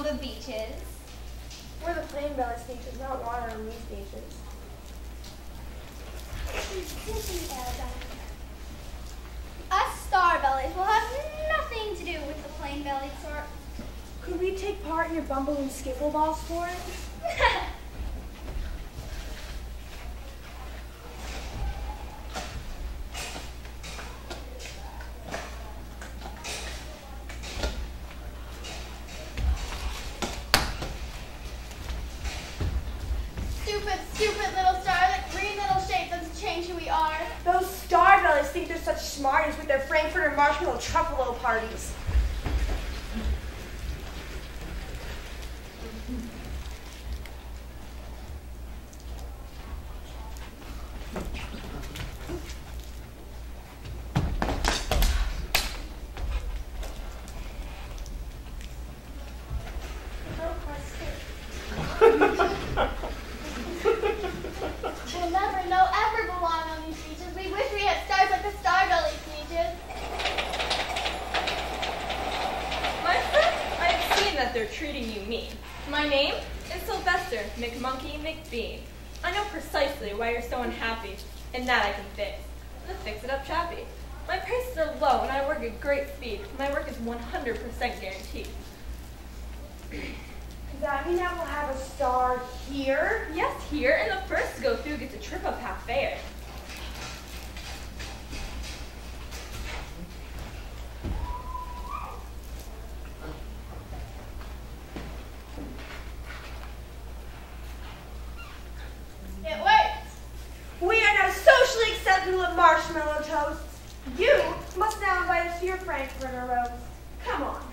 the beaches. We're the plain belly sneetches, not water and leaf beaches. Us star bellies will have nothing to do with the plain bellied sort. Could we take part in your bumble and skiffle ball sport? Stupid little star, that green little shape doesn't change who we are. Those star bellies think they're such smarties with their Frankfurter marshmallow truffalo parties. We'll never belong on these beaches. We wish we had stars like the star belly sneetches. My friend, I have seen that they're treating you mean. My name is Sylvester McMonkey McBean. I know precisely why you're so unhappy, and that I can fix. Let's fix it up chappy. My prices are low, and I work at great speed. My work is 100% guaranteed. Does that mean that we'll have a star here? Yes, here, and the first to go through gets a trip up half fare. It worked. We are now socially acceptable at marshmallow toasts. You must now invite us to your Frankfurter roast. Come on.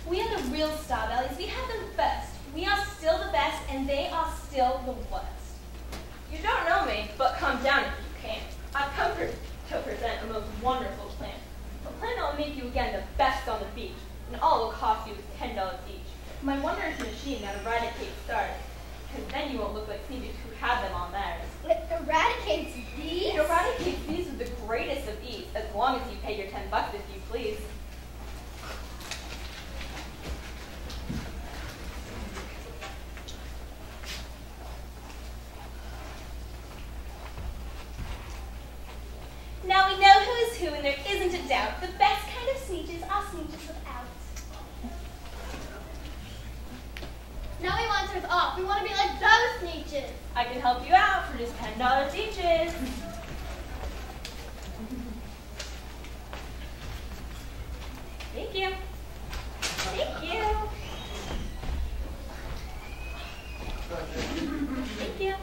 We are the real star bellies. We have them first. We are still the best, and they are still the worst. You don't know me, but come down if you can. I've come to present a most wonderful plan. A plan that will make you again the best on the beach, and all it will cost you is $10 each. My wondrous machine that eradicates stars, because then you won't look like sneetches who have them on theirs. It eradicates these? It eradicates these with the greatest of ease, as long as you pay your $10 if you please. Now we know who is who, and there isn't a doubt. The best kind of sneetches are sneetches without. Now we want to off. We want to be like those sneetches. I can help you out for just $10 each. Thank you. Thank you. Thank you.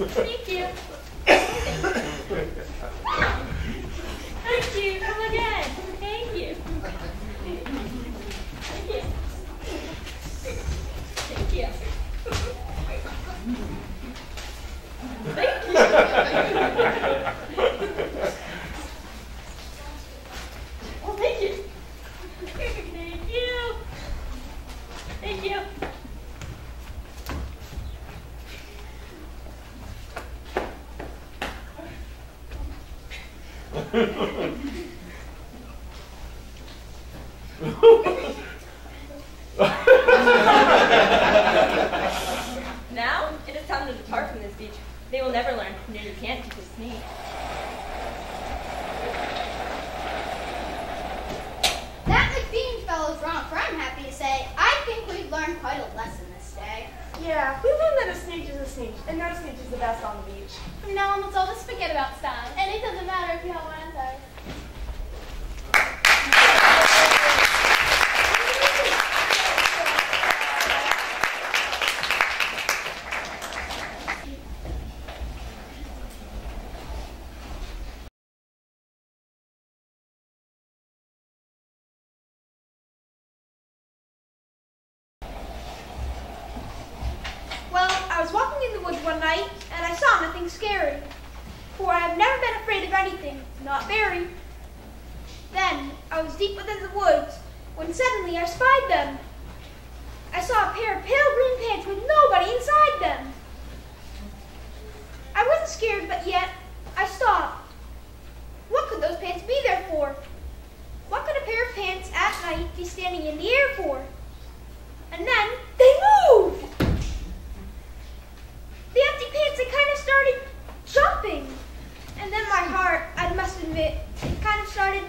Thank you. Thank you. Come again. Thank you. Thank you. Thank you. Thank you. Well, thank you. Thank you. Thank you. Now, it is time to depart from this beach. They will never learn. No, you can't teach a sneak. That McBean fellow's wrong, for I'm happy to say, I think we've learned quite a lesson this day. Yeah, we learned that a sneetch is a sneetch, and no sneetch is the best on the beach. From now on, let's all just forget about stars. And it doesn't matter if you have one answer. Well, I was walking in the woods one night, and I saw nothing scary. For I have never been afraid of anything, not very. Then, I was deep within the woods, when suddenly I spied them. I saw a pair of pale green pants with nobody inside them. I wasn't scared, but yet, I stopped. What could those pants be there for? What could a pair of pants at night be standing in the air for? And then they moved! The empty pants, they kind of started jumping. And then my heart, I must admit, it kind of started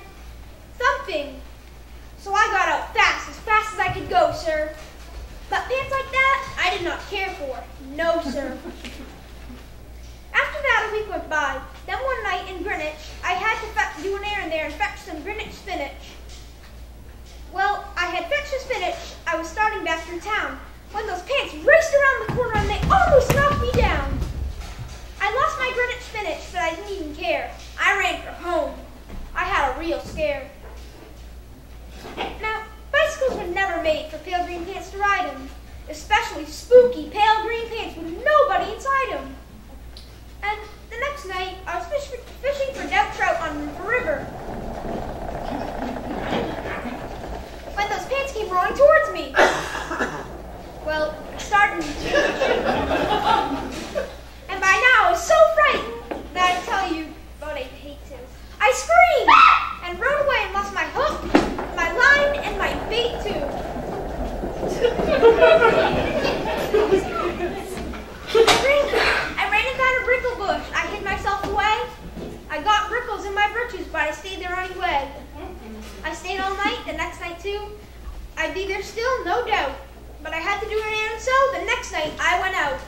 thumping. So I got out fast as I could go, sir. But pants like that, I did not care for. No, sir. After that, a week went by. Then one night in Greenwich, I had to do an errand there and fetch some Greenwich spinach. Well, I had fetched the spinach. I was starting back through town when those pants raced around the corner and they almost knocked me down. I lost my Greenwich spinach, but I didn't even care. I ran for home. I had a real scare. Now, bicycles were never made for pale green pants to ride them, especially spooky pale green pants with nobody inside them. And the next night, I was fishing for dead trout on the river when those pants came rolling towards me. Well, starting to. And by now, I was so frightened that I tell you, but I'd hate to. I screamed and rode away and lost my hook, my line, and my bait too. I ran inside a brickle bush. I hid myself away. I got brickles in my britches, but I stayed there anyway. I stayed all night, the next night too. I'd be there still, no doubt. But I had to do an errand, so the next night I went out.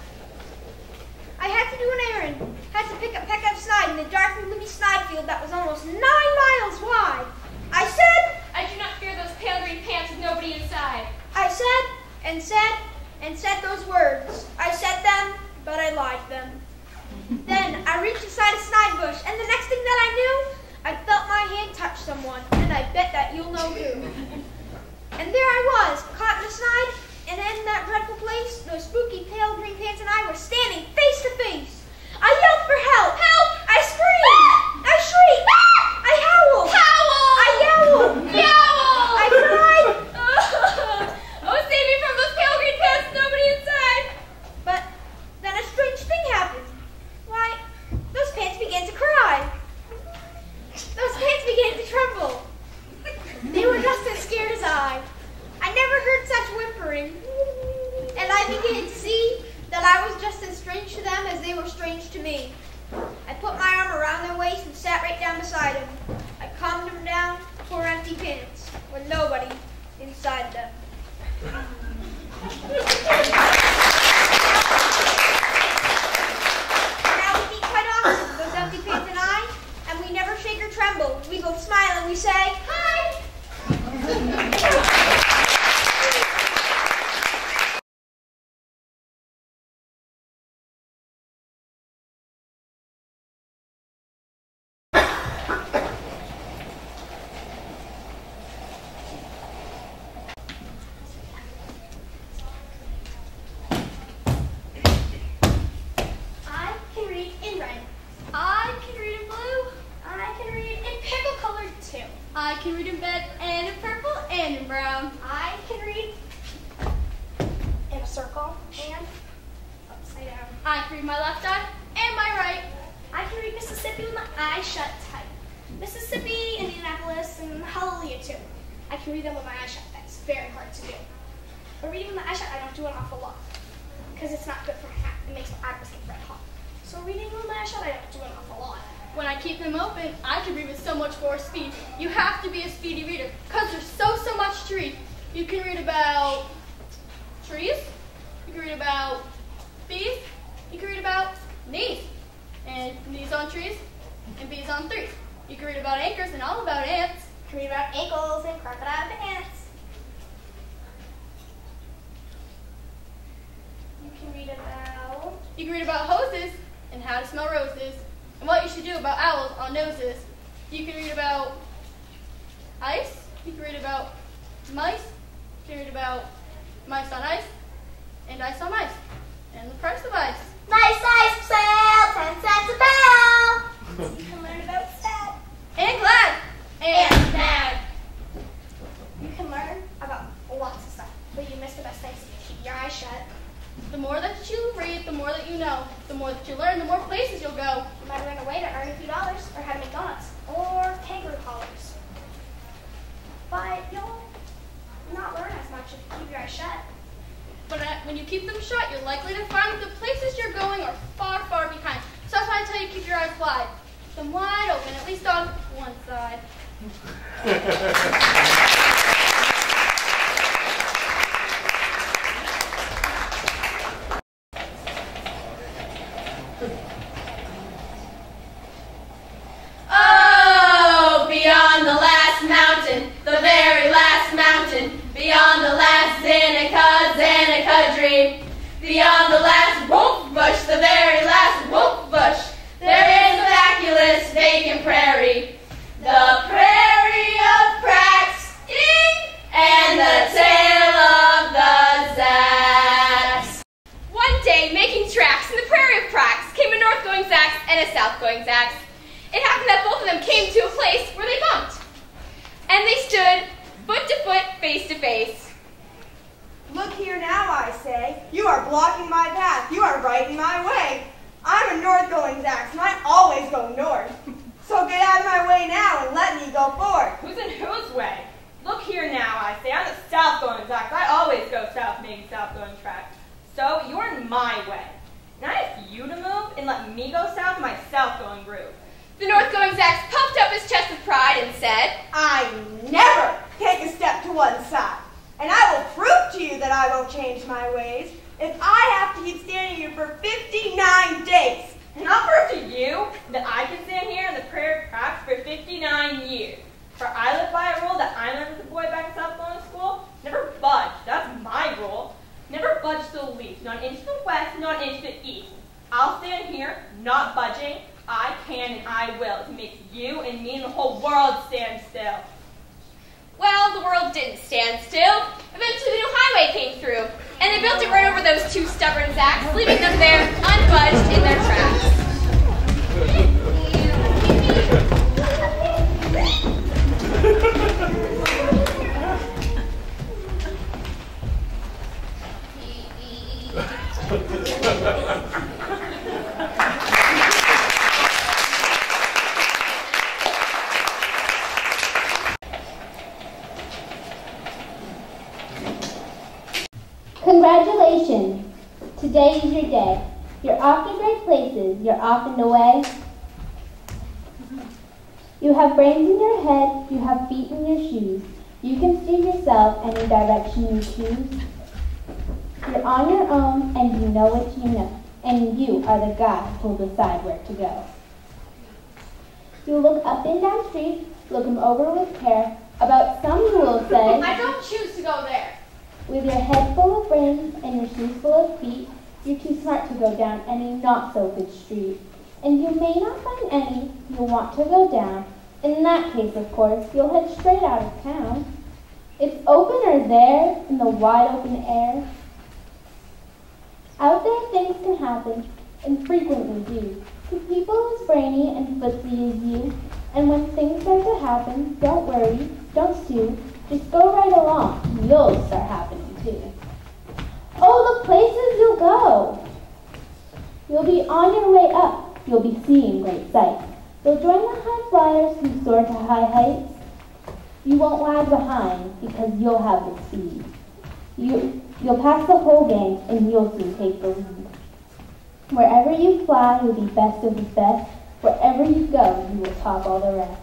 I had to do an errand. Had to pick up snide in the dark and gloomy snide field that was almost 9 miles wide. I said, I do not fear those pale green pants with nobody inside. I said those words. I said them, but I lied them. Then I reached inside a snide bush, and the next thing that I knew, I felt my hand touch someone, and I bet that you'll know who. And there I was, caught in a snide, and in that dreadful place, those spooky pale green pants and I were standing face to face. I yelled for help. Help! I screamed. I shrieked. I howled. I yelled. Yowl! I cried. Oh, save me from those pale green pants with nobody inside. But then a strange thing happened. Why, those pants began to cry. Those pants began to tremble. They were just as scared as I. I never heard such whimpering. And I began to see that I was just as strange to them as they were strange to me. I put my arm around their waist and sat right down beside them. I calmed them down, tore empty pants, with nobody inside them. Now we meet quite often, those empty pants and I, and we never shake or tremble. We both smile and we say, hi! I can read in red and in purple and in brown. I can read in a circle and upside down. I can read my left eye and my right. I can read Mississippi with my eyes shut tight. Mississippi, Indianapolis, and Hallelujah too. I can read them with my eyes shut. That's very hard to do. But reading with my eyes shut, I don't do an awful lot because it's not good for my hat. It makes my eyebrows get red hot. So reading with my eyes shut, I don't do an awful lot. When I keep them open, I can read with so much more speed. You have to be a speedy reader because there's so much to read. You can read about trees. You can read about bees. You can read about knees. And knees on trees and bees on trees. You can read about anchors and all about ants. You can read about ankles and crocodile ants. You can read about hoses and how to smell roses. And what you should do about owls on noses. You can read about ice. You can read about mice. You can read about mice on ice. And ice on mice. And the price of ice. Nice ice sale, 10 cents a bell. You can learn about sad. And glad. And mad. You can learn about lots of stuff, but you miss the best things if you keep your eyes shut. The more that you read, the more that you know. The more that you learn, the more places you'll go. You might run away to earn a few dollars. them wide open, at least on one side. Oh, beyond the last mountain, the very last mountain, beyond the last Zanica dream, beyond the last wolf bush, the very last wolf bush, there is a vacuous, vacant prairie, the prairie of Praxting and the tale of the Zacks. One day, making tracks in the prairie of Prax, came a north-going Zacks and a south-going Zacks. It happened that both of them came to a place where they bumped. And they stood foot to foot, face to face. Look here now, I say. You are blocking my path. You are right in my way. I'm a north-going Zacks, and I always go north. So get out of my way now and let me go forth. Who's in whose way? Look here now, I say. I'm the south-going Zacks. I always go south, making south-going tracks. So you're in my way. Now I ask you to move and let me go south in my south-going groove. The north-going Zacks puffed up his chest with pride and said, I never take a step to one side, and I will prove to you that I won't change my ways if I have to keep standing here for 59 days. And I'll prove to you that I can stand here in the prairie of Prax for 59 years. For I live by a rule that I learned as a boy back in South going to school. Never budge. That's my rule. Never budge to the least. Not an inch to the west, not an inch to the east. I'll stand here, not budging. I can and I will. It makes you and me and the whole world stand still. well, the world didn't stand still. Eventually the new highway came through, and they built it right over those two stubborn Zacks, leaving them there unbudged in their tracks. Congratulations! Today is your day. You're off to great places. You're off and away. You have brains in your head. You have feet in your shoes. You can steer yourself any direction you choose. You're on your own, and you know what you know. And you are the guy who'll decide where to go. You look up and down streets, look them over with care. About some you will say, I don't choose to go there. with your head full of brains and your shoes full of feet, you're too smart to go down any not-so-good street. And you may not find any you'll want to go down. In that case, of course, you'll head straight out of town. It's opener there in the wide open air. Out there things can happen, and frequently do, to people as brainy and footsy as you. And when things start to happen, don't worry, don't stew, just go right along, and you'll start happening too. Oh, the places you'll go! You'll be on your way up, you'll be seeing great sights. You'll join the high flyers who soar to high heights. You won't lag behind because you'll have the speed. You'll pass the whole gang and you'll soon take the lead. Wherever you fly, you'll be best of the best. Wherever you go, you will top all the rest.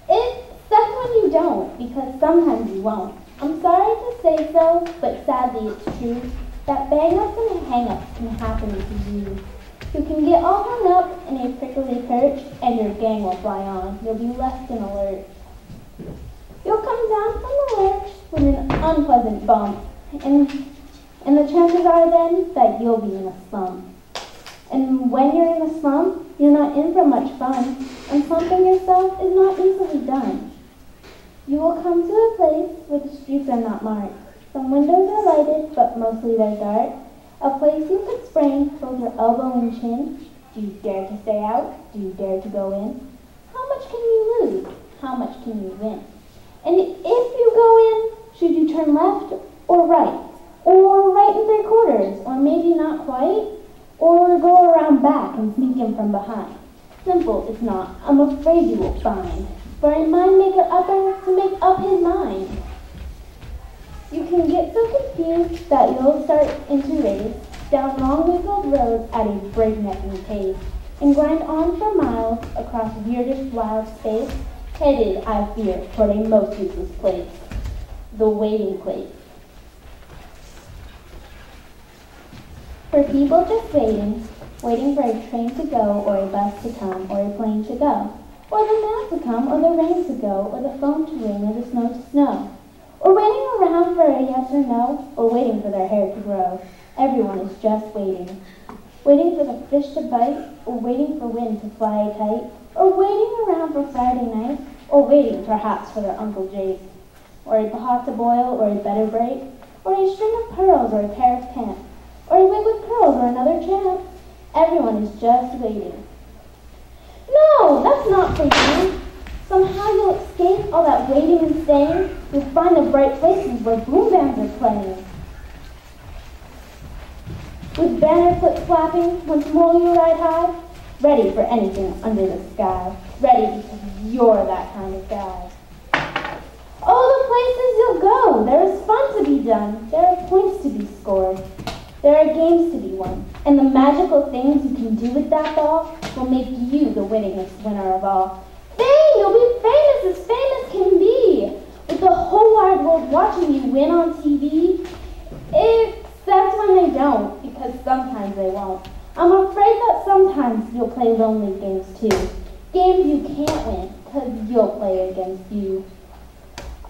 Except when you don't, because sometimes you won't. I'm sorry to say so, but sadly it's true that bang-ups and hang-ups can happen to you. You can get all hung up in a prickly perch, and your gang will fly on. You'll be left in a lurch. You'll come down from the lurch with an unpleasant bump, and the chances are then that you'll be in a slump. And when you're in a slump, you're not in for much fun, and slumping yourself is not easily done. You will come to a place where the streets are not marked. Some windows are lighted, but mostly they're dark. A place you could sprain both your elbow and chin. Do you dare to stay out? Do you dare to go in? How much can you lose? How much can you win? And if you go in, should you turn left or right? Or right and 3/4, or maybe not quite? Or go around back and sneak in from behind? Simple it's not, I'm afraid you will find. For a mind maker upper to make up his mind. You can get so confused that you'll start into race down long wrinkled roads at a breaknecking pace. and grind on for miles across weirdest wild space, headed, I fear, toward a most useless place, the waiting place. For people just waiting for a train to go, or a bus to come, or a plane to go, or the mail to come, or the rain to go, or the phone to ring, or the snow to snow, or waiting around for a yes or no, or waiting for their hair to grow. Everyone is just waiting. Waiting for the fish to bite, or waiting for wind to fly tight, or waiting around for Friday night, or waiting perhaps for their Uncle Jay's, or a pot to boil, or a bed to break, or a string of pearls, or a pair of pants, or a wig with curls, or another chance. Everyone is just waiting. No, that's not for you. Somehow you'll escape all that waiting and staying. You'll find the bright places where boom bands are playing. With banner clips flapping, once more you ride high, ready for anything under the sky. Ready because you're that kind of guy. Oh, the places you'll go! There is fun to be done. There are points to be scored. There are games to be won. And the magical things you can do with that ball will make you the winningest winner of all. Fame! You'll be famous as famous can be! With the whole wide world watching you win on TV. Except when they don't, because sometimes they won't. I'm afraid that sometimes you'll play lonely games too. Games you can't win, because you'll play against you.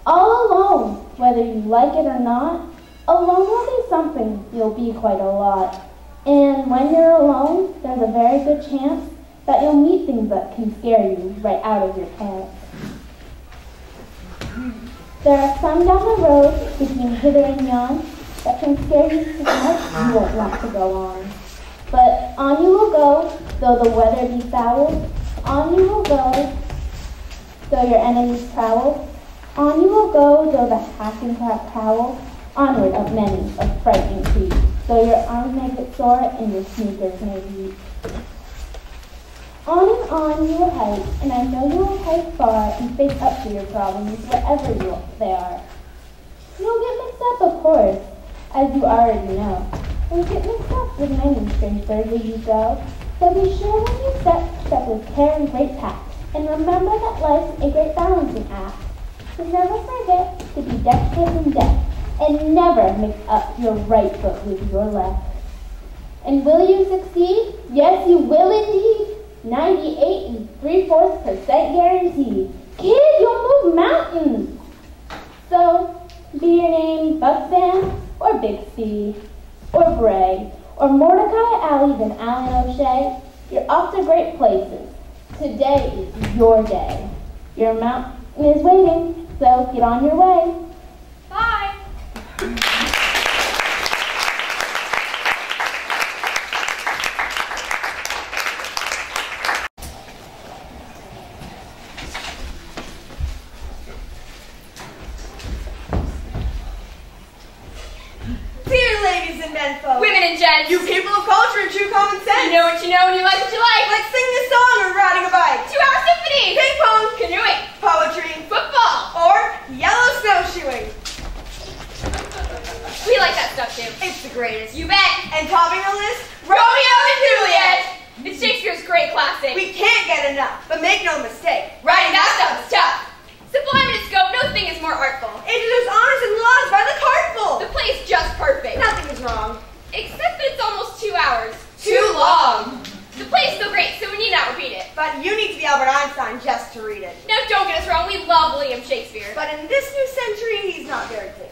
All alone, whether you like it or not, alone will be something you'll be quite a lot. And when you're alone, there's a very good chance that you'll meet things that can scare you right out of your pants. There are some down the road between hither and yon that can scare you so much you won't want to go on. But on you will go, though the weather be foul. On you will go, though your enemies prowl. On you will go, though the hack and crack prowl. Onward up many a frightening feet, though your arms may get sore and your sneakers may weep. On and on you will hike, and I know you will hike far and face up to your problems wherever they are. You'll get mixed up, of course, as you already know. You'll get mixed up with many strange birds where you go. So be sure when you step with care and great tact, and remember that life's a great balancing act. So never forget to be dexterous and deft, and never mix up your right foot with your left. And will you succeed? Yes, you will indeed. 98 3/4% guaranteed. Kid, you'll move mountains. So, be your name Bucksband or Bixby or Bray or Mordecai Alley than Alan O'Shea, you're off to great places. Today is your day. Your mountain is waiting, so get on your way. Bye. Dear ladies and men folk, Women and gents, you people of culture and true common sense, you know what you know and you like what you like. like singing a song or riding a bike, 2-hour symphony, ping pong, canoeing, poetry, football. or yellow snowshoeing. We like that stuff too. It's the greatest. You bet. And topping the list, Romeo and Juliet. It's Shakespeare's great classic. we can't get enough, but make no mistake, Writing that stuff is tough. Sublime in its scope, no thing is more artful. introduce honors and laws by the cartful. The play is just perfect. Nothing is wrong. Except that it's almost 2 hours. Too long. The play is still great, so we need not repeat it. But you need to be Albert Einstein just to read it. Now, don't get us wrong, we love William Shakespeare. But in this new century, he's not very clear.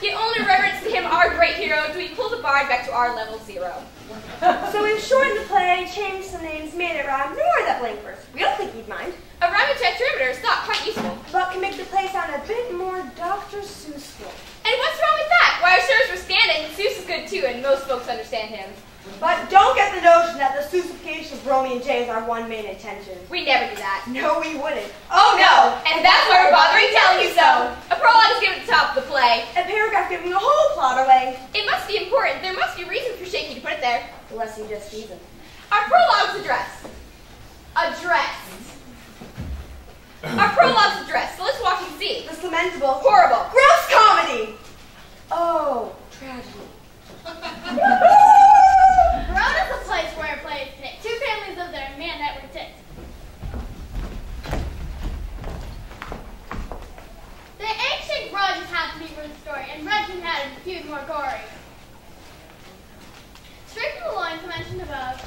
Yet only reverence to him, our great hero, do we pull the bard back to our level 0. So we've shortened the play, changed some names, made it rhyme. No more of that blank verse. We don't think he'd mind. A rhyme tetrameter is thought quite useful. But can make the play sound a bit more Dr. Seussful. And what's wrong with that? Why, our sirs were standing, Seuss is good too, and most folks understand him. But don't get the notion that the Seussification of Romeo and Juliet is our one main intention. We never do that. No, we wouldn't. Oh no! And that's why we're bothering telling you so. A prologue is given at the top of the play. A paragraph giving the whole plot away. It must be important. There must be reason for Shaky to put it there. Unless he just sees it. Our prologue's addressed. Addressed. Our prologue's addressed, so let's watch and see. This lamentable, Horrible. gross comedy. Oh, tragedy. Verona's a place where a play is picked. Two families live there more gory. Straight from the lines mentioned above,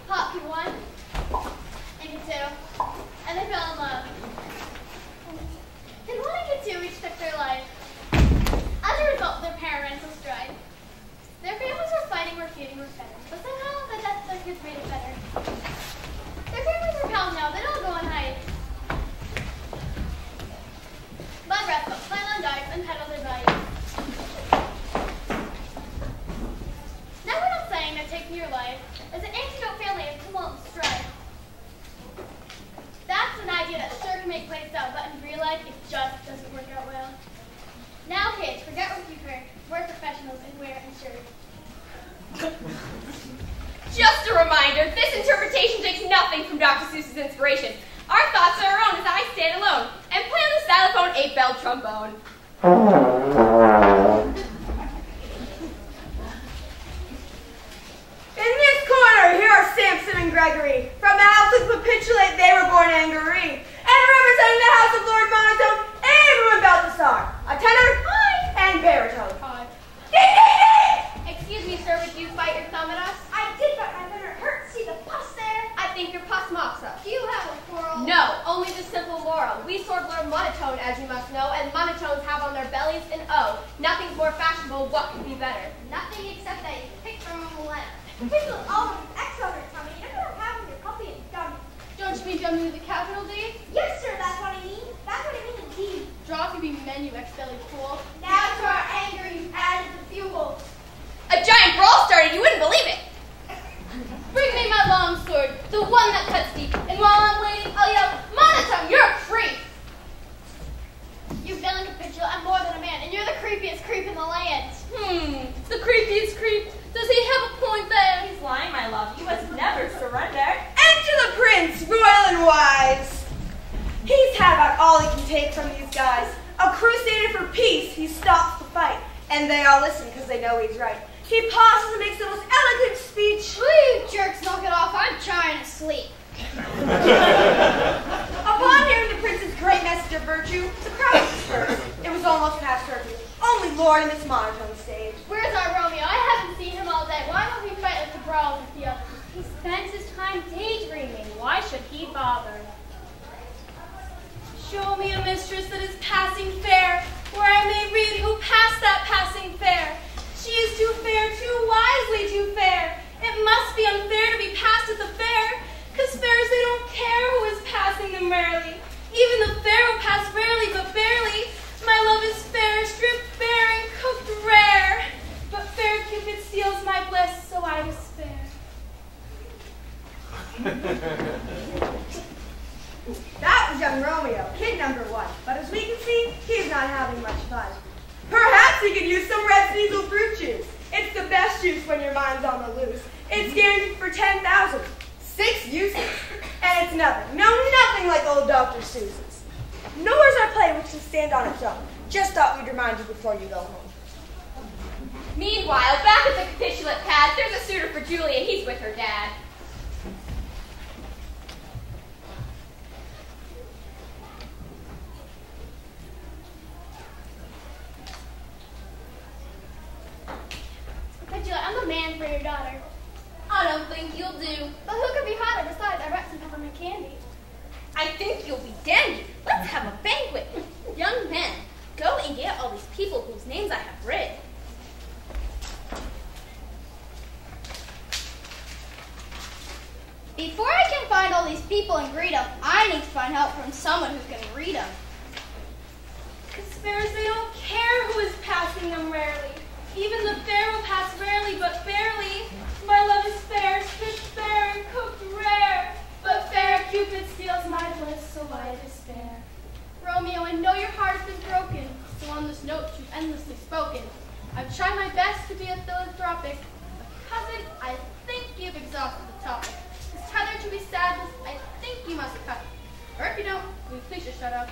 Hop Kid 1 and Kid 2, and they fell in love. Kid 1 and Kid 2 each took their life as a result of their parental strife. Their families were fighting or feuding with better, but somehow the death of their kids made it better. Their families were pals now, they don't go on hikes. Mud rats but climb on dikes and pedal their bikes. Now we're not saying that taking your life is an antidote family of tumult and strife. That's an idea that sure can make plays out, but in real life it just doesn't work out well. Now kids, forget what you've heard. We're professionals and we're insured. Just a reminder, this interpretation takes nothing from Dr. Seuss's inspiration. Our thoughts are our own as I stand alone and play on the xylophone 8-bell trombone. In this corner, here are Samson and Gregory. From the house of Capitulate, they were born Angaree. And representing the house of Lord Monotone, everyone Balthasar, a tenor, and baritone. Ding, ding, ding! Excuse me, sir, would you bite your thumb at us? I did, but my finger hurts. See the pus there? I think your pus mocks us. Do you have a quarrel? No, only the simple moral. We sort Lord Monotone, as you must know, and monotones have on their bellies an O. Nothing's more fashionable, what could be better? Nothing except that you picked from a millennium. People all with X on their tummy. You never have when you're puppy and dummy. Don't you mean dummy with a capital D? Yes, sir, that's what I mean. That's what I mean indeed. Drop you be menu X-belly fool. Now to our anger, you've added the fuel. A giant brawl started, you wouldn't believe it. Bring me my long sword, the one that cuts deep, and while I'm waiting, I'll yell, Monotone, you're a creep! You villain Capitulate, I'm more than a man, and you're the creepiest creep in the land. The creepiest creep. Does he have a point there? He's lying, my love. You must never surrender. Enter the prince, royal and wise. He's had about all he can take from these guys. A crusader for peace, he stops the fight. And they all listen because they know he's right. He pauses and makes the most eloquent speech. Will you jerks knock it off? I'm trying to sleep. Upon hearing the prince's great message of virtue, the crowd dispersed. It was almost past curfew. Only Lord and Miss Monotone stayed. Where's our Romeo? I haven't seen him all day. Why don't we fight like a brawl with the others? He spends his time daydreaming. Why should he bother? Show me a mistress that is passing fair, where I may read who passed that passing fair. She is too fair, too wisely too fair. It must be unfair to be passed at the fair, 'cause fairs they don't care who is passing them rarely. Even the fair will pass rarely, but barely. My love is fair, stripped bare and cooked rare. But fair Cupid steals my bliss, so I despair. That was young Romeo, kid number 1. But as we can see, he's not having much fun. Perhaps he could use some red Sneasel fruit juice. It's the best juice when your mind's on the loose. It's guaranteed for 10,000. 6 uses. And it's nothing, no nothing like old Dr. Seuss's. Nor is our play which can stand on its own. Just thought we'd remind you before you go home. Meanwhile, back at the Capitulate pad, there's a suitor for Julie and he's with her dad. Capitulate, I'm the man for your daughter. I don't think you'll do. But who could be hotter? Besides, I wrapped some peppermint candy. I think you'll be dandy. Let's have a banquet. Young men, go and get all these people whose names I have read. Before I can find all these people and greet them, I need to find help from someone who can read them. 'Cause fairs they don't care who is passing them rarely. Even the fair will pass rarely, but barely. My love is fair, stripped fair and cooked rare. But fair Cupid steals my bliss, so I despair. Romeo, I know your heart has been broken, so on this note you've endlessly spoken. I've tried my best to be a philanthropic. Cousin, I think you've exhausted the topic. This tether to be sadness, I think you must cut. Or if you don't, will you please just shut up?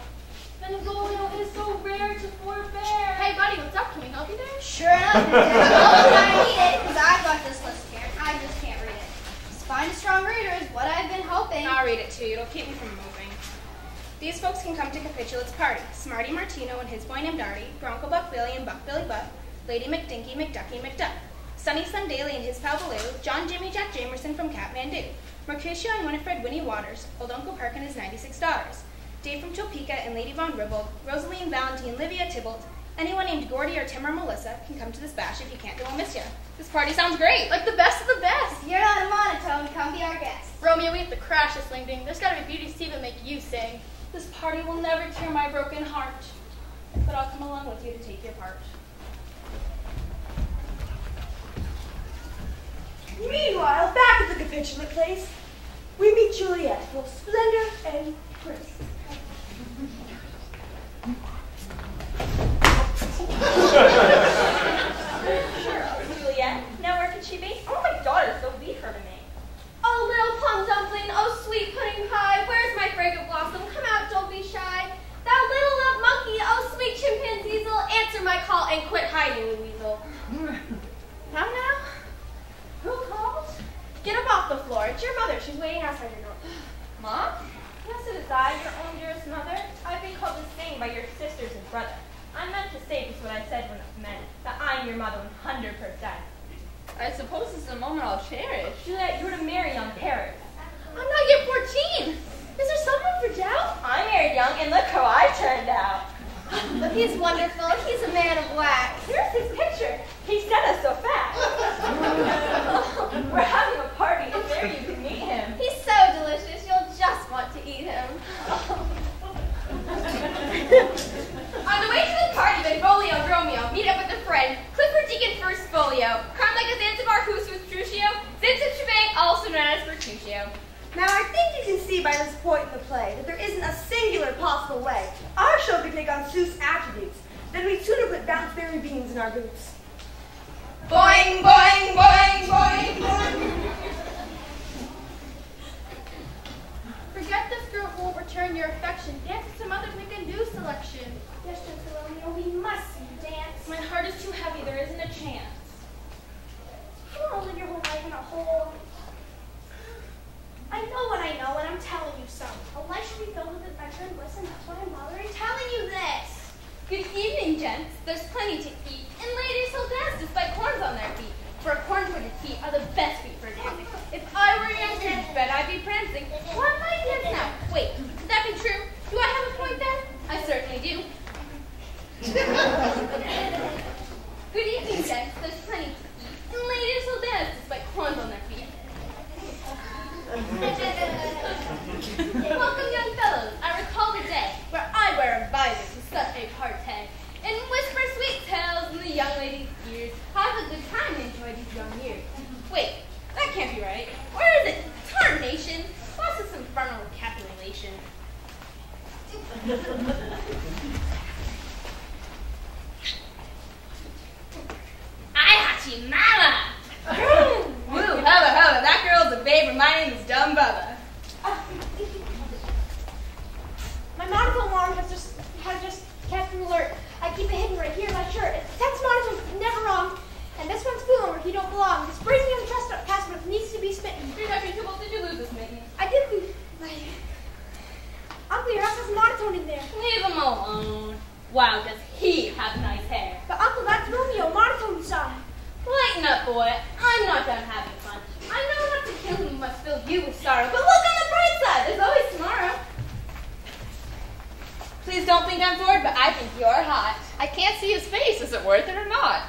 Benvolio is so rare to forbear. Hey buddy, what's up? Can we help you there? Sure enough, I'll try to read it, because I've got this list here. I just can't read it. Just find a strong reader is what I've been hoping. I'll read it to you. It'll keep me from moving. These folks can come to Capitulate's party. Smarty Martino and his boy named Artie, Bronco Buck Billy and Buck Billy Buck, Lady McDinky, McDucky, McDuck, Sunny Sun Daly and his pal Baloo, John Jimmy Jack Jamerson from Catmandu, Mercutio and Winifred Winnie Waters, Old Uncle Park and his 96 daughters, Dave from Topeka and Lady Von Ribble, Rosaline Valentine, Livia Tybalt, anyone named Gordy or Tim or Melissa can come to this bash if you can't, they won't miss you. This party sounds great. Like the best of the best. If you're not a monotone, come be our guest. Romeo, we have to crash this thing. There's got to be beauty Steve that make you sing. This party will never cure my broken heart, but I'll come along with you to take your part. Meanwhile, back at the Capitulate place, we meet Juliet, full of splendor and grace. Sure, Juliet. Now where could she be? Oh, my daughters, don't leave her to me. Oh, little plum dumpling, oh, sweet pudding pie, where's my fragrant blossom? Come out, don't be shy. Thou little love monkey, oh, sweet chimpanzee'll, answer my call and quit hiding, Louise'll. Now? Who called? Get up off the floor. It's your mother. She's waiting outside your door. Mom? Yes, it is I, your own dearest mother. I've been called this name by your sisters and brother. I meant to say just what I said when it meant, that I'm your mother 100%. I suppose this is a moment I'll cherish. Juliet, you were to marry young Paris. I'm not yet 14. Is there someone for doubt? I married young, and look how I turned out. But he's wonderful. He's a man of wax. Here's his picture. He sent us so fast. We're having a party, and there you can meet him. He's so delicious, you'll just want to eat him. On the way to the party, Benvolio and Romeo meet up with a friend, Clifford Deacon First Folio, crowned like a Zanzibar Hoos with Trucio, Zins of Shebang, also known as Bertuccio. Now, I think you can see by this point in the play that there isn't a singular possible way our show could take on Seuss attributes. Then we'd sooner put bounced berry beans in our boots. Boing, boing, boing, boing, boing. Forget this girl who won't return your affection. Dance with some others, make a new selection. Yes, Gentle Romeo, we must see you dance. My heart is too heavy. There isn't a chance. You don't want to live your whole life in a hole. I know what I know, and I'm telling you so. A life should be filled with adventure and bliss, and that's why I'm bothering telling you this. Good evening, gents. There's plenty to eat, and ladies will dance despite corns on their feet. For corn-footed feet are the best feet for dancing. If I were a young prince, bet I'd be prancing. One might dance now. Wait, could that be true? Do I have a point there? I certainly do. Good evening, gents. There's plenty to eat, and ladies will dance despite corns on their feet. Welcome, young fellows. I recall the day where I wear a visor to such a party, and whisper sweet tales in the young lady's ears. Have a good time and enjoy these young years. Wait, that can't be right. Where is it? Tarnation. What's this infernal recapitulation? Ayachi mama! Woo, hubba hubba, that girl's a babe, and my name is Dumb Bubba. My monotone alarm has just kept me alert. I keep it hidden right here in my shirt. It's text monotone, never wrong. And this one's fooling where he don't belong. This brings me on the trust cast, but it needs to be smitten. You're not Tybalt, did you lose this mitten? I did lose. Uncle, your house has monotone in there. Leave him alone. Wow, does he have nice hair. But Uncle, that's Romeo, monotone side. Lighten up, boy. I'm not done having fun. I know not to kill him must fill you with sorrow, but look on the bright side. There's always tomorrow. Please don't think I'm bored, but I think you're hot. I can't see his face. Is it worth it or not?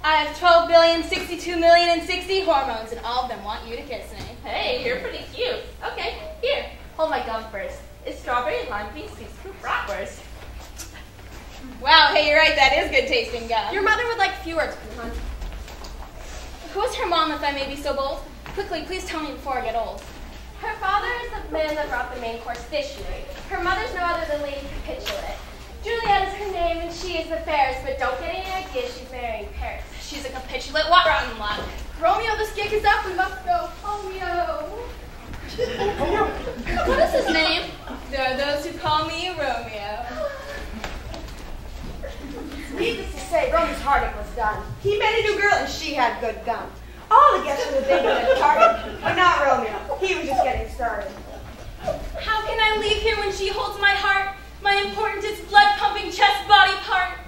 I have 12,062,060 hormones, and all of them want you to kiss me. Hey, you're pretty cute. Okay, here. Hold my gum first. It's strawberry and lime green sweet scoop bratwurst. Wow, hey, you're right. That is good tasting gum. Your mother would like a few words, hon. Who's her mom, if I may be so bold? Quickly, please tell me before I get old. Her father is the man that brought the main course dish. Her mother's no other than Lady Capitulate. Juliet is her name, and she is the fairest, but don't get any ideas she's marrying Paris. She's a capitulate. What rotten luck? Romeo, this gig is up. We must go. Romeo. What is his name? There are those who call me Romeo. Needless to say, Romeo's heartache was done. He met a new girl, and she had good gum. All the guests would have been at the party, but not Romeo. He was just getting started. How can I I leave here when she holds my heart, my importantest blood-pumping chest body part.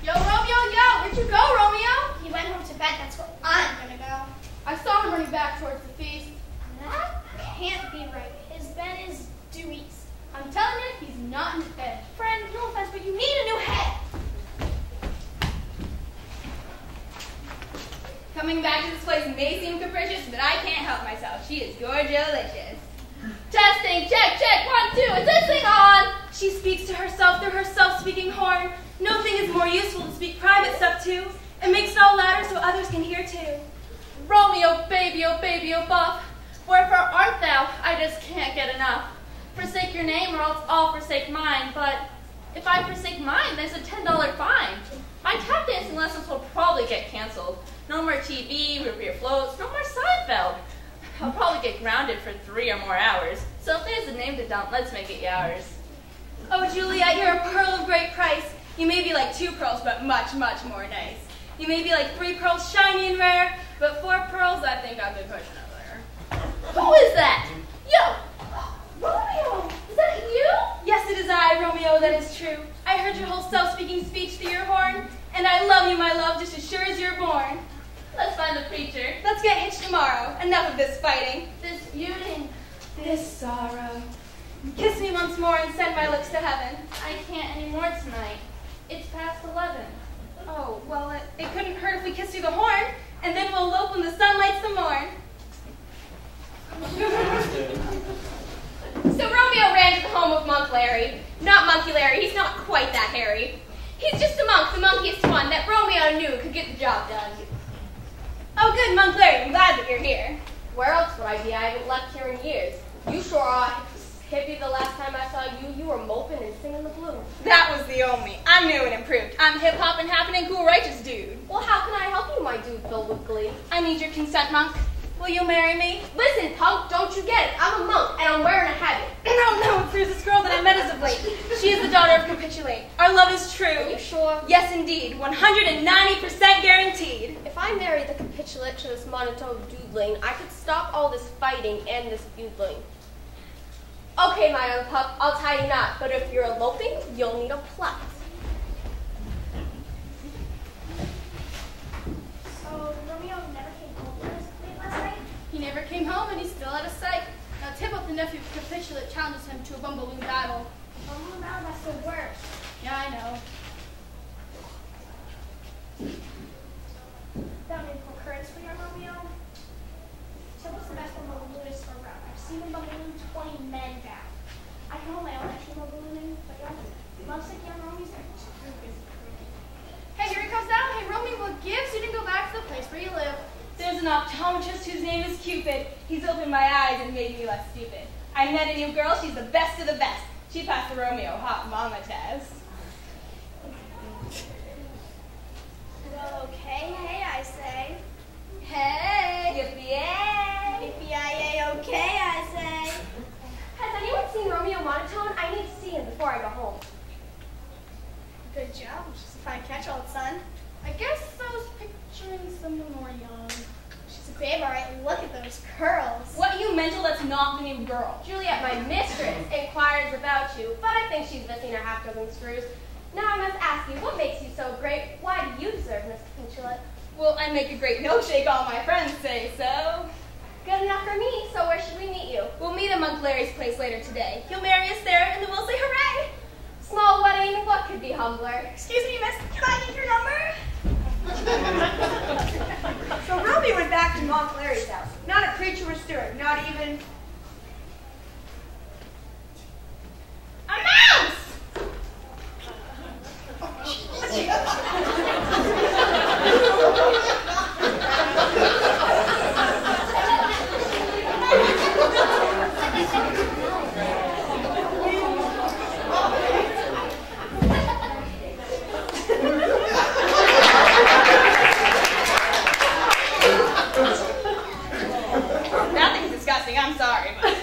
Yo, Romeo, yo, where'd you go, Romeo? He went home to bed. That's where I'm gonna go. I saw him running back towards the feast. That can't be right. His bed is due east. I'm telling you, he's not in his bed. Friend, no offense, but you need a new head. Coming back to this place may seem capricious, but I can't help myself. She is gorgeous. Testing, check, 1, 2, is this thing on? She speaks to herself through her self-speaking horn. No thing is more useful to speak private stuff to. It makes it all louder so others can hear too. Romeo, oh buff, wherefore art thou? I just can't get enough. Forsake your name or else I'll forsake mine, but if I forsake mine, there's a $10 fine. My tap dancing lessons will probably get canceled. No more TV, root beer floats, no more Seinfeld. I'll probably get grounded for 3 or more hours. So if there's a name to dump, let's make it yours. Oh, Juliet, you're a pearl of great price. You may be like 2 pearls, but much, much more nice. You may be like 3 pearls, shiny and rare, but 4 pearls, I think I've been pushing over there. Who is that? Yo! Romeo! Is that you? Yes, it is I, Romeo, that is true. I heard your whole self-speaking speech through your horn, and I love you, my love, just as sure as you're born. Let's find the preacher. Let's get hitched tomorrow. Enough of this fighting. This feuding. This sorrow. Kiss me once more and send my lips to heaven. I can't anymore tonight. It's past 11. Oh, well, it couldn't hurt if we kissed through the horn, and then we'll elope when the sun lights the morn. So Romeo ran to the home of Monk Larry. Not Monkey Larry, he's not quite that hairy. He's just a monk, the monkiest one that Romeo knew could get the job done. Oh, good, Monk Larry, I'm glad that you're here. Where else would I be? I haven't left here in years. You sure are hippie the last time I saw you. You were moping and singing the blues. That was the only. I'm new and improved. I'm hip-hop and happening cool righteous dude. Well, how can I help you, my dude filled with glee? I need your consent, Monk. Will you marry me? Listen, punk, don't you get it? I'm a monk, and I'm wearing a habit. No, there's this girl that I met as of late. She is the daughter of Capitulate. Our love is true. Are you sure? Yes, indeed. 190% guaranteed. If I married the Capitulate to this monotone doodling, I could stop all this fighting and this feudling. Okay, my young pup, I'll tie you knot, but if you're eloping, you'll need a plot. So, Romeo never came home last night? He never came home and he's still out of sight. Now tip up the nephew of Capitulate challenges him to a bumbaloo battle. Oh, now that's the worst. Yeah, I know. Down in concurrence for your Romeo. Tip was the best bumballoonist around. I've seen him bumballoon 20 men down. I can hold my own at ballooning, but loves like young Romeo's are too busy. Hey, here he comes down. Hey, Romeo, what gives? You didn't go back to the place where you live. There's an optometrist whose name is Cupid. He's opened my eyes and made me less stupid. I met a new girl. She's the best of the best. She passed the Romeo hot mama test. Well, okay, hey, I say. Hey! Yippee-yay! Yippee-yay, okay, I say. Has anyone seen Romeo monotone? I need to see him before I go home. Good job. She's a fine catch-all, son. I guess I was picturing someone more young. She's a babe, all right. Look at those curls. What are you mental? That's not the new girl. Juliet, my mistress, inquires about you, but I think she's missing her half-dozen screws. Now I must ask you, what makes you so great? Why do you deserve Miss Capitulate? Well, I make a great milkshake, all my friends say so. Good enough for me, so where should we meet you? We'll meet at Monk Larry's place later today. He'll marry us there, and then we'll say hooray! Small wedding, what could be humbler? Excuse me, miss, can I get your number? So Romeo went back to Monk Larry's house. Not a creature was stirring, not even A mouse! Nothing's disgusting, I'm sorry, but...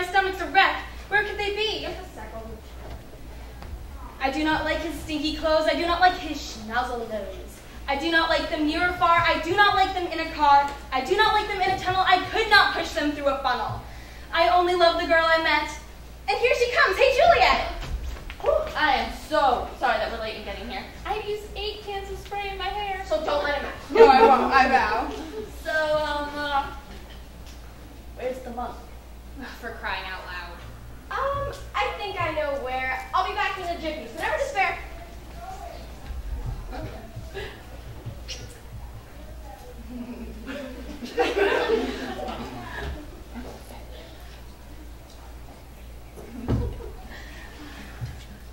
stomach's a wreck. Where could they be? Just a second. I do not like his stinky clothes. I do not like his schnozzle nose. I do not like them near or far. I do not like them in a car. I do not like them in a tunnel. I could not push them through a funnel. I only love the girl I met. And here she comes. Hey, Juliet. I am so sorry that we're late in getting here. I've used 8 cans of spray in my hair. So don't let him out. No, I won't. I vow. So, where's the monk? For crying out loud. I think I know where. I'll be back in a jiffy, so never despair.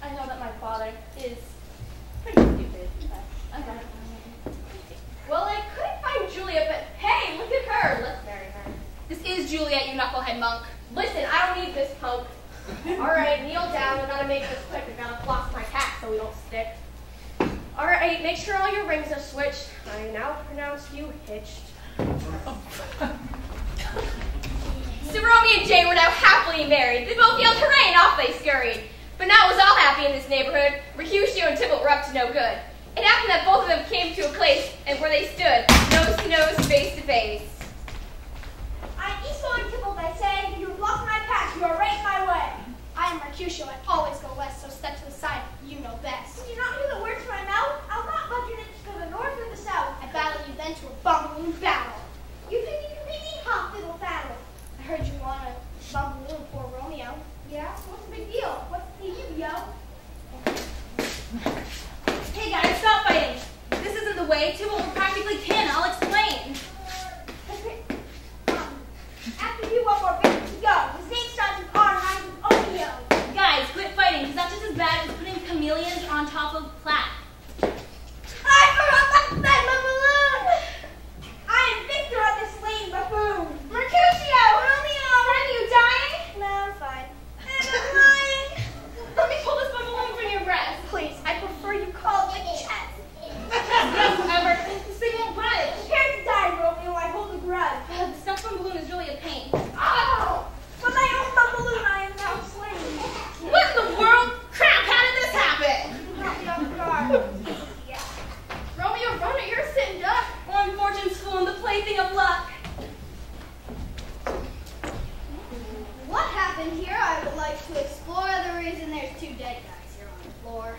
I know that my father is pretty stupid, but I'm gonna find him. Well, I could find Juliet, but hey, look at her. Let's marry her. This is Juliet, you knucklehead monk. Listen, I don't need this punk. All right, kneel down. We gotta make this quick. We gotta floss my hat so we don't stick. All right, make sure all your rings are switched. I now pronounce you hitched. So Romeo and Jane were now happily married. They both yelled hooray and off they scurried. But now it was all happy in this neighborhood. Mercutio and Tybalt were up to no good. It happened that both of them came to a place and where they stood, nose to nose, face to face. I'm eastbound Tybalt, I say. You block my path. You are right in my way. I am Mercutio. I always go west, so step to the side. You know best. Did you not hear the words from my mouth? I'll not budge an inch to the north or the south. I battle you then to a bumballoon battle. You think you can beat me? Hop, little battle. I heard you want a bumballoon for Romeo. Yeah? What's the big deal? What's the you, yo? Hey guys, stop fighting. This isn't the way. Tybalt will practically can. I'll explain. After you, one more bit to go. His name starts with R and rhymes with Romeo. Guys, quit fighting, because that's just as bad as putting chameleons on top of plaque. I forgot my balloon! I am victor of this lame buffoon. Mercutio! Romeo! Are you dying? No, I'm fine. And I'm lying. Let me pull this balloon from your breast. Please, I prefer you call it chest. Whatever. This thing won't budge. Prepare to die, Romeo. I hold a grudge. The stuffed balloon is really a pain. Oh! For my own balloon, I am now slain. What in the world? Crap, how did this happen? Not me off guard. Yeah. Romeo, run or you're a sitting duck. On fortune's fool and the plaything of luck. What happened here? I would like to explore. The reason there's 2 dead guys here on the floor.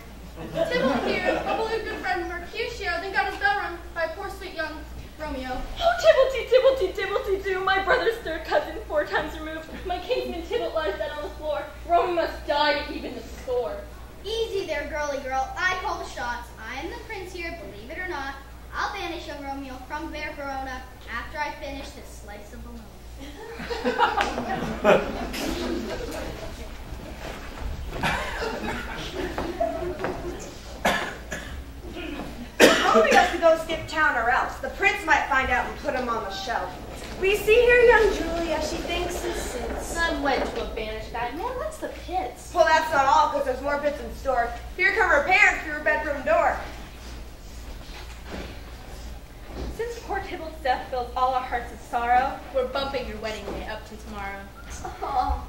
Tybalt here, a beloved good friend Mercutio, then got his bell rung by poor sweet young Romeo. Oh, Tybalt-tee-do, my brother's third cousin, 4 times removed. My kinsman Tybalt lies dead on the floor. Romeo must die to even the score. Easy there, girly girl. I call the shots. I am the prince here, believe it or not. I'll banish young Romeo from Bear Verona after I finish this slice of balloon. Romeo has to go skip town or else. The prince might find out and put him on the shelf. We see here young Julia, she thinks and sits. I'm wed to a banished guy. Man, what's the pits? Well, that's not all, because there's more bits in store. Here come her parents through her bedroom door. Since poor Tybalt's death fills all our hearts with sorrow, We're bumping your wedding day up to tomorrow. oh,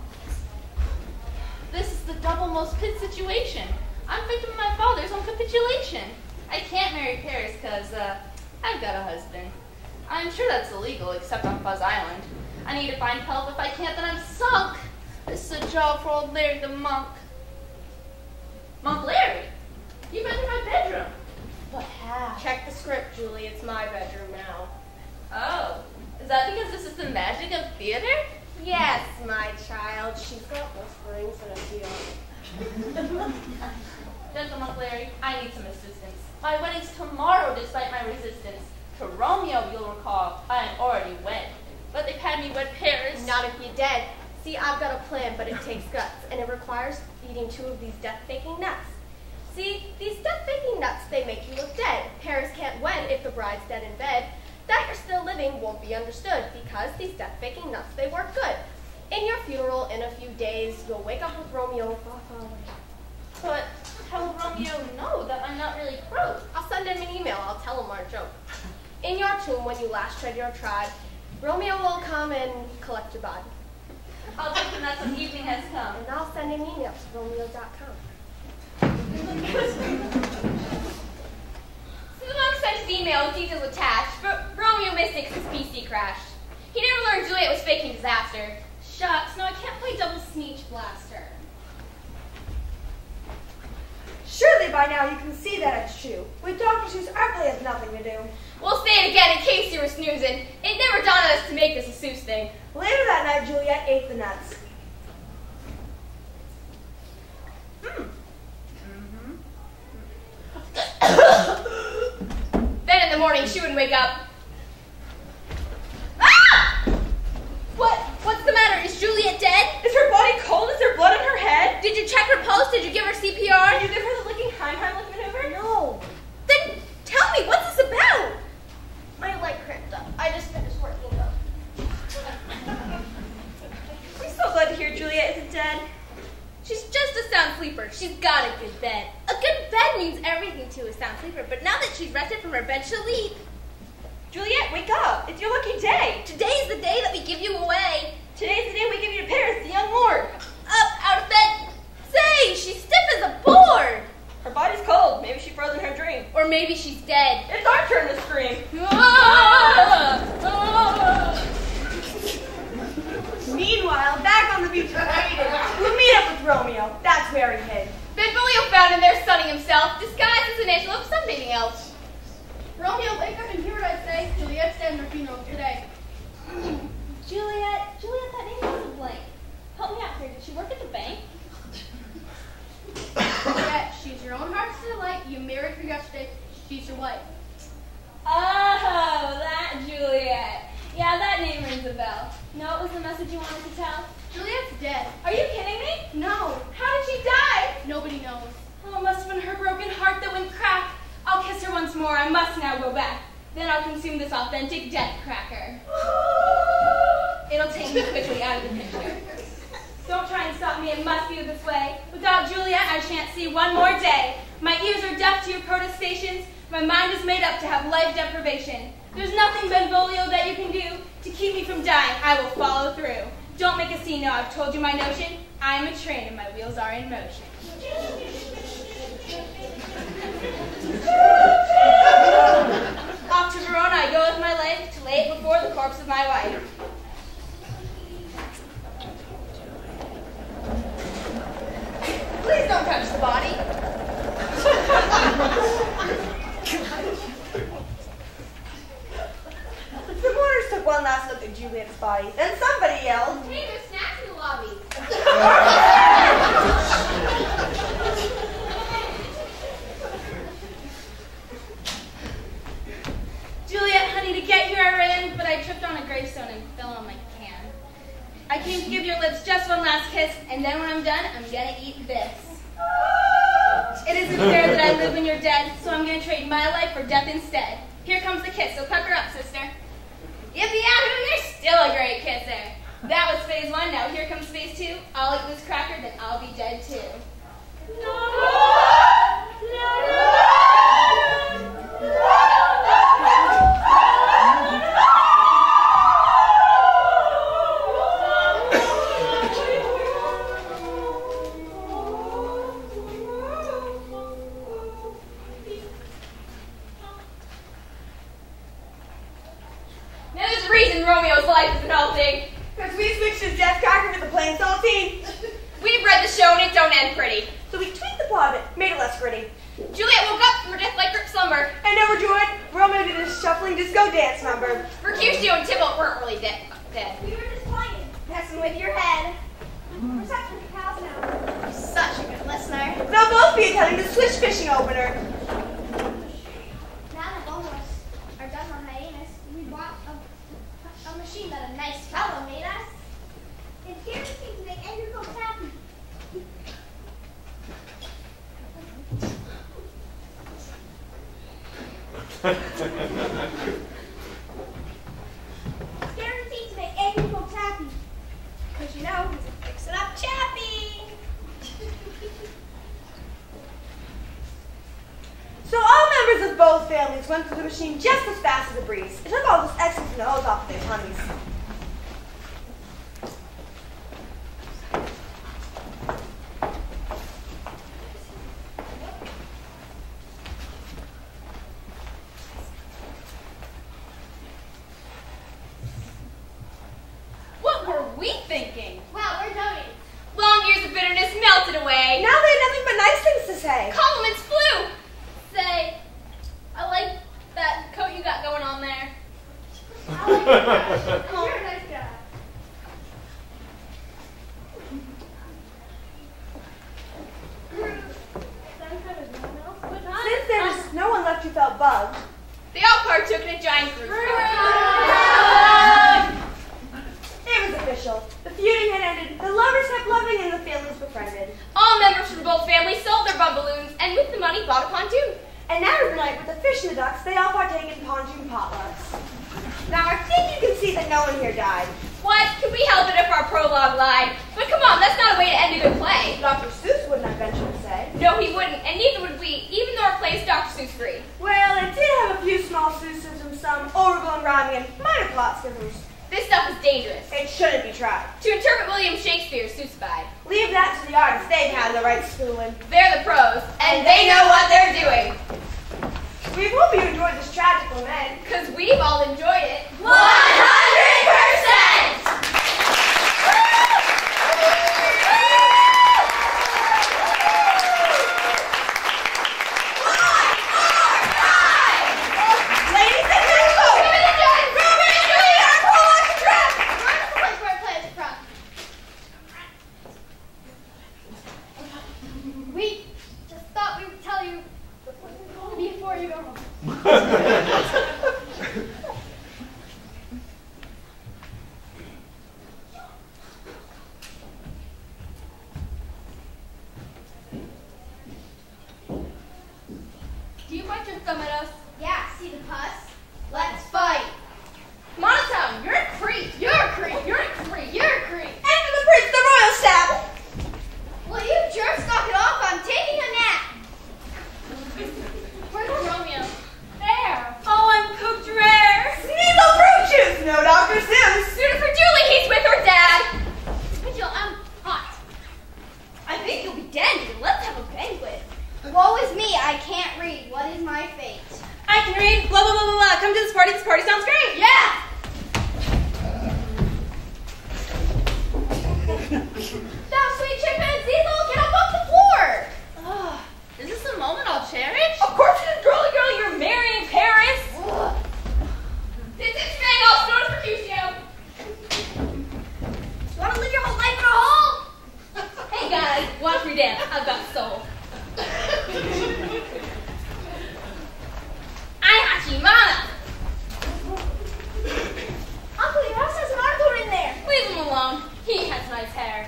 This is the double-most pit situation. I'm victim of my father's own capitulation. I can't marry Paris because, I've got a husband. I'm sure that's illegal, except on Fuzz Island. I need to find help. If I can't, then I'm sunk. This is a job for old Larry the monk. Monk Larry? You've been in my bedroom. What have? Check the script, Julie. It's my bedroom now. Oh, is that because this is the magic of theater? Yes, my child. She's got whisperings and a deal. Gentle Monk Larry, I need some assistance. My wedding's tomorrow, despite my resistance. To Romeo, you'll recall, I am already wed. But they've had me wed Paris. Not if you're dead. See, I've got a plan, but it takes guts, and it requires eating 2 of these death-faking nuts. See, these death-faking nuts, they make you look dead. Paris can't wed if the bride's dead in bed. That you're still living won't be understood, because these death-faking nuts, they work good. In your funeral, in a few days, you'll wake up with Romeo far, far away. But how will Romeo know that I'm not really broke? I'll send him an email. I'll tell him our joke. In your tomb, when you last tread your tribe, Romeo will come and collect your body. I'll take the nuts when evening has come. And I'll send an email to Romeo.com. So the monk sent his email with details attached, but Romeo missed it because his PC crashed. He never learned Juliet was faking disaster. Shucks, no, I can't play double sneetch blaster. Surely by now you can see that it's true. With Dr. Seuss, our play has nothing to do. We'll say it again in case you were snoozing. It never dawned on us to make this a Seuss thing. Later that night, Juliet ate the nuts. Then in the morning, she wouldn't wake up. Ah! What's the matter? Is Juliet dead? Is her body cold? Is there blood on her head? Did you check her pulse? Did you give her CPR? Did you give her the licking Heimlich maneuver? No. Then tell me, what's this about? My leg cramped up. I just finished working up. I'm so glad to hear Juliet isn't dead. She's just a sound sleeper. She's got a good bed. A good bed means everything to a sound sleeper, but now that she's rested from her bed, she'll leave. Juliet, wake up. It's your lucky day. Today's the day that we give you away. Today's the day we give you to Paris, the young lord. Up, out of bed. Say, she's stiff as a board. Her body's cold. Maybe she froze in her dream. Or maybe she's dead. It's our turn to scream. Meanwhile, back on the beach with Aiden, we'll meet up with Romeo. That's where he hid. Benvolio found him there sunning himself, disguised as an angel of something else. Romeo, wake up and hear what I say. Juliet's dead in her funeral today. Juliet, that name wasn't blank. Help me out here. Did she work at the bank? Juliet, she's your own heart's delight. You married her yesterday. She's your wife. Oh, that Juliet. Yeah, that name rings a bell. No, it was the message you wanted to tell? Juliet's dead. Are you kidding me? No. How did she die? Nobody knows. Oh, it must have been her broken heart that went crack. I'll kiss her once more. I must now go back. Then I'll consume this authentic death cracker. It'll take me quickly out of the picture. Don't try and stop me. It must be this way. Without Juliet, I shan't see one more day. My ears are deaf to your protestations. My mind is made up to have life deprivation. There's nothing, Benvolio, that you can do to keep me from dying. I will follow through. Don't make a scene now. I've told you my notion. I am a train and my wheels are in motion. Off to Verona I go with my life to lay it before the corpse of my wife. Please don't touch the body. The mourners took one last look at Juliet's body. Then somebody yelled, Hey, there's snacks in the lobby. Juliet, honey, to get here I ran, but I tripped on a gravestone and fell on my can. I came to give your lips just one last kiss, and then when I'm done, I'm gonna eat this. It isn't fair that I live when you're dead, so I'm gonna trade my life for death instead. Here comes the kiss, so pucker up, sister. Yippee-yahoo, you're still a great kisser. That was phase 1, now here comes phase 2. I'll eat this cracker, then I'll be dead too. Now there's a reason Romeo's life is melting. because we switched his death cracker with a plain saltine. We've read the show and it don't end pretty. So we tweaked the plot of it, made it less gritty. Juliet woke up from her death-like grip slumber. And overjoyed, Romeo did a shuffling disco dance number. Mercutio and Tybalt weren't really dead. We were just playing, messing with your head. We're such good pals now. You're such a good listener. They'll both be attending the Swish fishing opener. Now that both of us are done on hiatus, we bought a machine that a nice fellow made us. It's guaranteed to make every folks happy. It's guaranteed to make every folks happy. Because you know, he's a fix-it-up chappy. So all members of both families went through the machine just as fast as a breeze. It took all this X's and O's off of their tummies. toss it away. Now they have nothing but nice things to say. Compliments flew. Say, I like that coat you got going on there. I like that. You're a nice guy. Since there's no one left who felt bugged, They all partook in a giant group. it was official. The feuding had ended, the lovers kept loving, and the families befriended. All members from both families sold their bumballoons and with the money bought a pontoon. And now tonight, with the fish and the ducks, they all partake in pontoon potlucks. Now I think you can see that no one here died. What? Could we help it if our prologue lied? But come on, that's not a way to end a good play. Dr. Seuss wouldn't, I venture to say. No, he wouldn't, and neither would we, even though our play is Dr. Seuss free. Well, it did have a few small Seusses, some overblown rhyming, and minor plot scissors. This stuff is dangerous. It shouldn't be tried. To interpret William Shakespeare, Seussified. Leave that to the artists. They've had the right schooling. They're the pros, and they know what they're doing. We hope you enjoyed this tragic lament. Because we've all enjoyed it. 100%! Ladies and gentlemen, Romeo and Juliet are prologue to draft. We just thought we would tell you before you go home. Do you point your thumb at us? Yeah, see the pus? Let's fight. Monotone, you're a creep. You're a creep. You're a creep. You're a creep. And for the prince, the royal stab. Well, you jerks knock it off. I'm taking a nap. Where's Romeo? There. Oh, I'm cooked rare. Sneasel fruit juice. No Dr. Seuss. Suited for Julie, he's with her dad. Mitchell, I'm hot. I think you'll be dead. Let's have a banquet. Woe is me. I can't read. What is my fate? I can read blah, blah, blah, blah, blah. Come to this party. This party sounds great. Yeah. Thou sweet chimpanzeezel, get up off the floor. Is this a moment I'll cherish? Of course it is, girly girl. You're marrying Paris. This is Spangles, known as Mercutio. You want to live your whole life in a hole? Hey guys, watch me dance. I've got soul. I Hachimana. Uncle, your house has an article in there. Leave him alone. He has nice hair.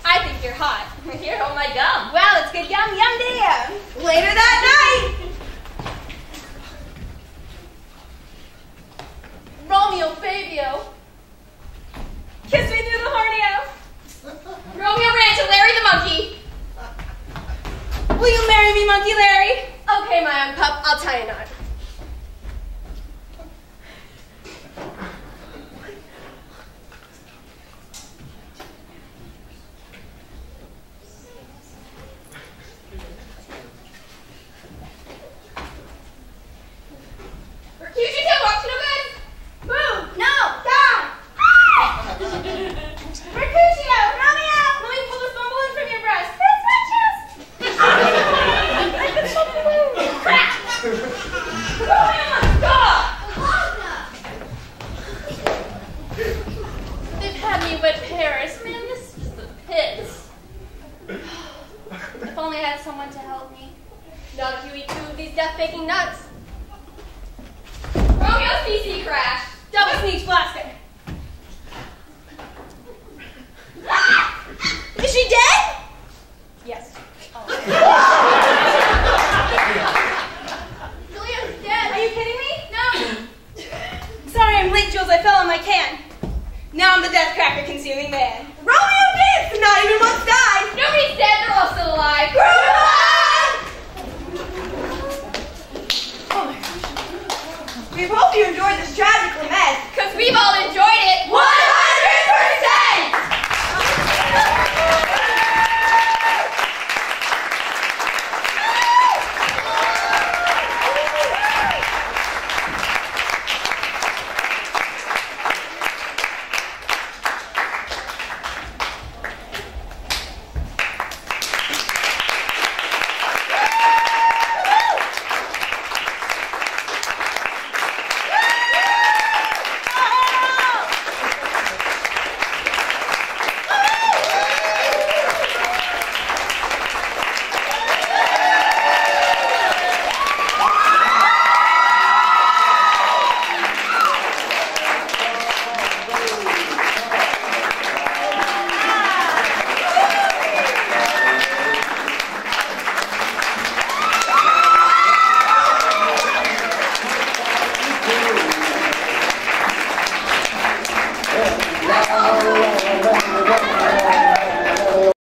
I think you're hot. Here, hold my gum. Well, it's good yum yum day. Later that night. Romeo, Fabio. Kiss me through the horneo. Romeo ran to Larry the monkey. Will you marry me, Monkey Larry? Okay, my own pup, I'll tie a knot. Mercutio, walk to the bed. Move. No. Down. Mercutio. Romeo. Let me pull this bumballoon from your breast. That's my chest. Crap! Romeo must stop! They've had me wet Paris. Man, this is the pits. If only I had someone to help me. Not if you eat 2 of these death-faking nuts. Romeo's PC crashed. Double sneak blaster. Is she dead?